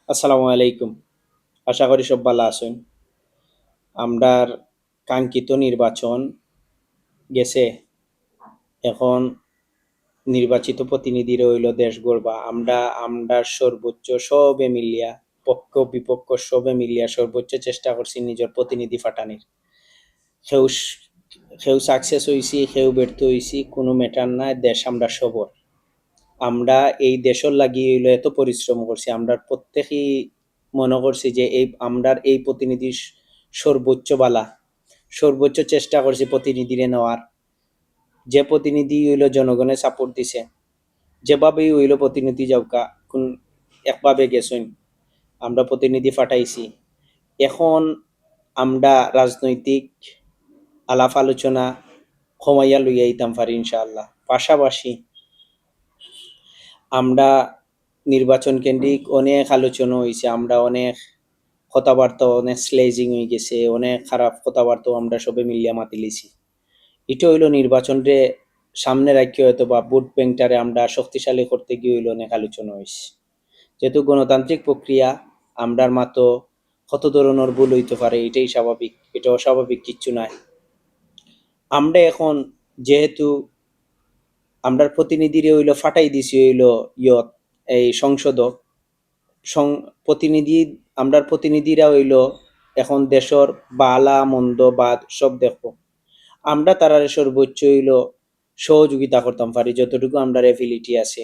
আসসালামু আলাইকুম। আশা করি সব ভালো আছেন। আমরার কাঙ্ক্ষিত নির্বাচন গেছে। এখন নির্বাচিত প্রতিনিধি রইল দেশ গড়বা। আমরা সর্বোচ্চ সবে মিলিয়া পক্ষ বিপক্ষ সবে মিলিয়া সর্বোচ্চ চেষ্টা করছি নিজের প্রতিনিধি ফাটানির। সেও সেও সাকসেস হইছি, সেও ব্যর্থ হইছি, কোনো ম্যাটার নাই। দেশ আমরা সবর। আমরা এই দেশের লাগি হইল এত পরিশ্রম করছি। আমরা প্রত্যেকেই মনে করছি যে আমরার এই প্রতিনিধি সর্বোচ্চ বালা, সর্বোচ্চ চেষ্টা করছি প্রতিনিধিরে নেওয়ার। যে প্রতিনিধি হইল জনগণের সাপোর্ট দিছে, যেভাবেই হইল প্রতিনিধি যাওকা কোন একভাবে গেছেন, আমরা প্রতিনিধি ফাটাইছি। এখন আমরা রাজনৈতিক আলাপ আলোচনা কমাইয়া লইয়া ইতাম পারি ইনশাআল্লাহ। পাশাপাশি আমরা নির্বাচন কেন্দ্রিক অনেক আলোচনা হয়েছে। আমরা অনেক কথাবার্তা, অনেক স্লেজিং হয়ে গেছে, অনেক খারাপ কথাবার্তাও আমরা সবে মিলিয়া মাতি লিছি। এটা হইল নির্বাচনরে সামনে রাখিয়ে হয়তো বা ভোট ব্যাংকটারে আমরা শক্তিশালী করতে গিয়ে হইল অনেক আলোচনা হয়েছে। যেহেতু গণতান্ত্রিক প্রক্রিয়া, আমরার মাতো কত ধরনের ভুল হইতে পারে, এটাই স্বাভাবিক। এটা অস্বাভাবিক কিচ্ছু নাই। আমরা এখন যেহেতু আমরার প্রতিনিধিরে হইল ফাটাই দিছি হইল ইয়ত এই সংসদ প্রতিনিধি, আমরার প্রতিনিধিরা হইল এখন দেশর বালা মন্দ বাদ সব দেখো। আমরা তারারে সর্বোচ্চ হইল সহযোগিতা করতাম পারি যতটুকু আমরার এফিলিটি আছে।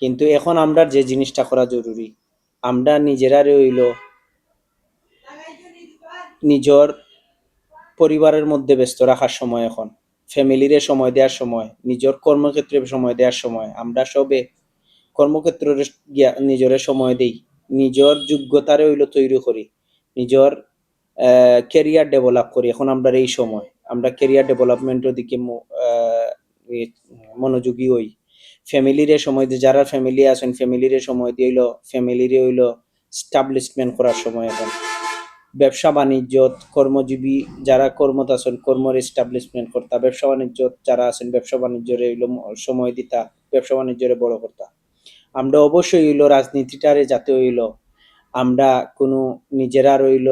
কিন্তু এখন আমরা যে জিনিসটা করা জরুরি, আমরা নিজেরারে হইল নিজর পরিবারের মধ্যে ব্যস্ত রাখার সময়, এখন ফ্যামিলিরে সময় দেওয়ার সময়, নিজের কর্মক্ষেত্রে সময় দেওয়ার সময়। আমরা সবে কর্মক্ষেত্রে গিয়া নিজরে সময় দেই, নিজের যোগ্যতারে হইল তৈরি করি, নিজের ক্যারিয়ার ডেভেলপ করি। এখন আমরা এই সময় আমরা ক্যারিয়ার ডেভেলপমেন্টের দিকে মনোযোগী হই। ফ্যামিলিরে সময় দিয়ে, যারা ফ্যামিলি আছেন ফ্যামিলিরে সময় দিয়ে হইল ফ্যামিলিরে হইল স্টাবলিশমেন্ট করার সময়। এখন ব্যবসা বাণিজ্য, কর্মজীবী যারা কর্মত আছেন কর্মর এস্টাবলিশমেন্ট করতা, ব্যবসা বাণিজ্য যারা আছেন ব্যবসা বাণিজ্যরে হইল সময় দিতা, ব্যবসা বাণিজ্যরে বড় করতা। আমরা অবশ্যই হইল রাজনীতিটারে যাতে হইল আমরা কোনো নিজেরা রইল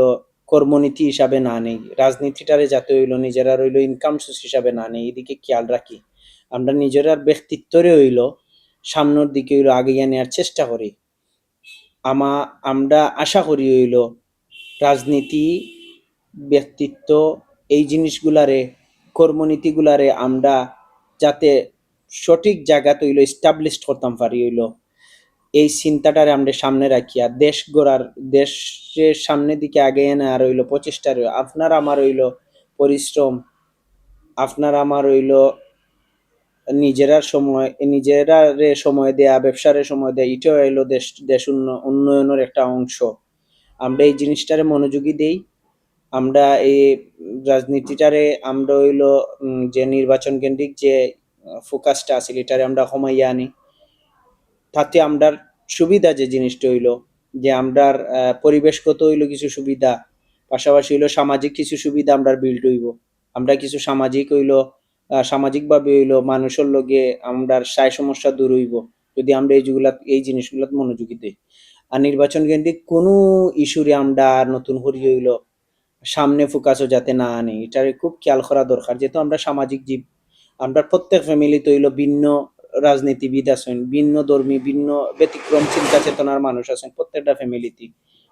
কর্মনীতি হিসাবে না নেই, রাজনীতিটারে যাতে হইল নিজেরা রইল ইনকাম সোর্স হিসাবে না নেই, এদিকে খেয়াল রাখি। আমরা নিজেরার ব্যক্তিত্বরে হইল সামনের দিকে হইল আগিয়ে নেওয়ার চেষ্টা করি। আমরা আশা করি হইল রাজনীতি, ব্যক্তিত্ব, এই জিনিসগুলারে, কর্মনীতিগুলারে আমরা যাতে সঠিক জায়গাতে হইল এস্টাবলিশ করতাম পারি হইল, এই চিন্তাটারে আমরা সামনে রাখিয়া দেশ গড়ার, দেশের সামনের দিকে আগে এনে আর হইল প্রচেষ্টা রইল আপনার আমার হইল পরিশ্রম, আপনার আমার হইল নিজেরার সময়, নিজেরারে সময় দেয়া, ব্যবসারে সময় দেয়া, এটা হইল দেশ উন্নয়নের একটা অংশ। আমরা এই জিনিসটারে মনোযোগী দেই। আমরা এই রাজনীতিটারে আমরা হইল যে নির্বাচন কেন্দ্রিক যে ফোকাসটা আছে এটারে আমরা কমাইয়া আনি। তাতে আমরার সুবিধা যে জিনিসটা হইল যে আমরার পরিবেশগত হইল কিছু সুবিধা, পাশাপাশি হইল সামাজিক কিছু সুবিধা আমরার বিল্ড হইব। আমরা কিছু সামাজিক হইল সামাজিকভাবে হইল মানুষের লগে আমরার সায় সমস্যা দূর হইব যদি আমরা এই জিনিসগুলাত মনোযোগী দেই। আর নির্বাচন কেন্দ্রিক কোনো ইস্যুরে আমরা নতুন করি হইল সামনে ফোকাসও যাতে না আনে, এটারে খুব খেয়াল করা দরকার। যেহেতু আমরা সামাজিক জীব, আমরা প্রত্যেক ফ্যামিলিতে হইল ভিন্ন রাজনীতিবিদ আছেন, ভিন্ন ধর্মী, ভিন্ন ব্যতিক্রম চিন্তা চেতনার মানুষ আছেন প্রত্যেকটা ফ্যামিলিতে।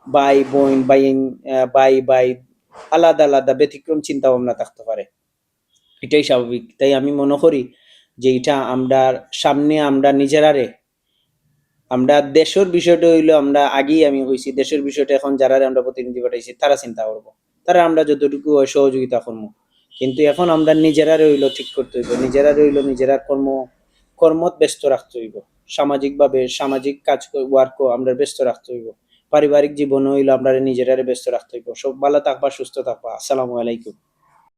ভাই বোন, ভাই আলাদা আলাদা ব্যতিক্রম চিন্তা ভাবনা থাকতে পারে, এটাই স্বাভাবিক। তাই আমি মনে করি যে এটা আমরা সামনে আমরা নিজেরারে, আমরা দেশের বিষয়টা হইলো আমরা আগেই আমি কইছি, দেশের বিষয়টা এখন যারা আমরা প্রতিনিধি পাঠাইছি তারা চিন্তা করবো, তারা আমরা যতটুকু সহযোগিতা করবো। কিন্তু এখন আমরা নিজেরা রইল ঠিক করতে হইব, নিজেরা রইল নিজেরা কর্মত ব্যস্ত রাখতে হইব, সামাজিকভাবে সামাজিক কাজ ওয়ার্কও আমরা ব্যস্ত রাখতে হইব, পারিবারিক জীবন হইলো আমরা নিজেরা ব্যস্ত রাখতে হইব। সব ভালো থাকবা, সুস্থ থাকবা। আসসালামু আলাইকুম।